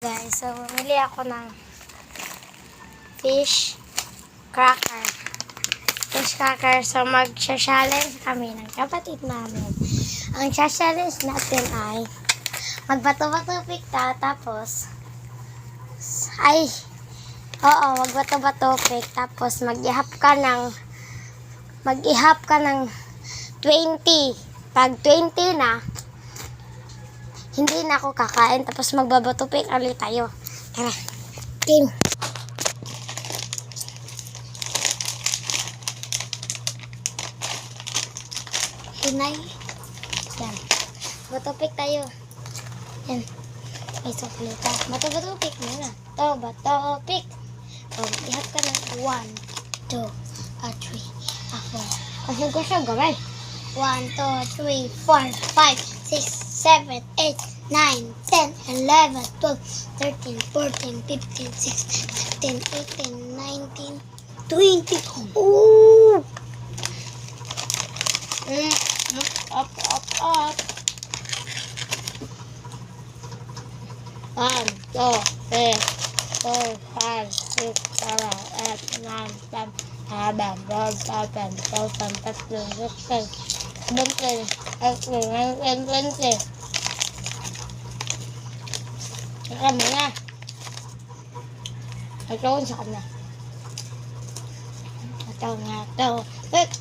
Guys, so bumili ako ng fish cracker. So mag-challenge kami ng kapatid namin. Ang challenge natin ay magbato-bato pika, tapos magbato-bato pik, tapos mag-ihap ka ng 20. Pag 20 na, hindi na ako kakain, tapos magbabatupik ulit tayo. Tara, team. Hinay. Yan. Batupik tayo. Yan. May suklita. Batupik na. Batupik. Ihap ka ng 1, 2, 3, 4. Kasi ko siya gawin. 1, 2, 3, 4, 5, 6, 7, 8, 9, 10, 11, 12, 13, 14, 15, 16, 17, 18, 19, 20. Ooh! Up. 1, 2, 3, 4, 5, 6, 7, 8, 9, 10, 11, 12, 13, 14, 15, 16, 17, 18, 19, 20. Teka muna. Ito sa kanya. Ito. Wait!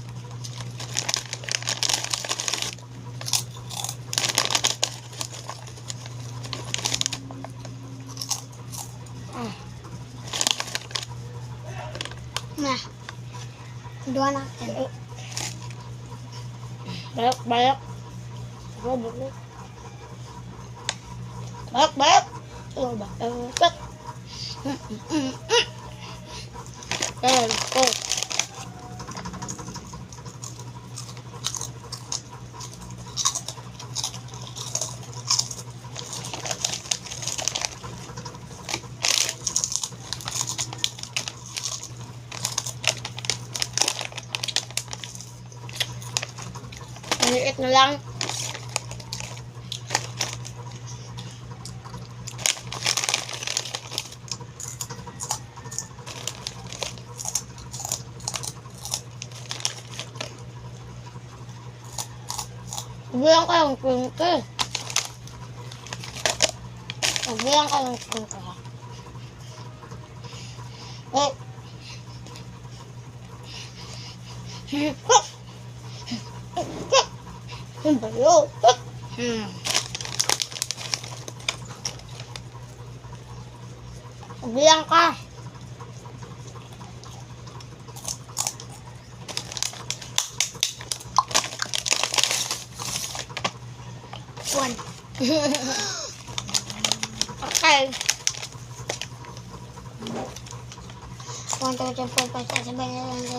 Nah. Dua natin. Banyak. Banyak. Maliit na lang. Bilang ka ng 20. Bilang ka ng 20. Oh. Ang bayo. Bilang ka. One. Okay. 1, 2, 3, 4, 5, 6, 7, 8, 9, 10,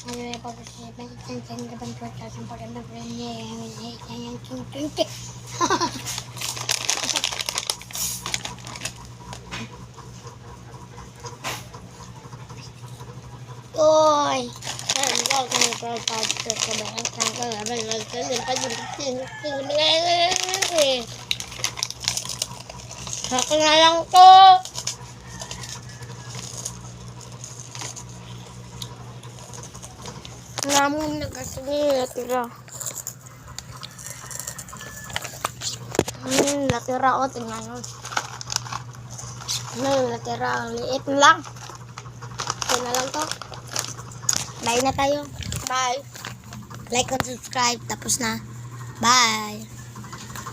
11, 12, 13, 14, 15, 16, 17, 18, 19, 20. Oy! Saka na lang to. Namun na kasi natira. Natira o, tingnan mo. Natira, ang liit lang. Ito na lang to. Bye na tayo. Bye. Like and subscribe. Tapos na. Bye.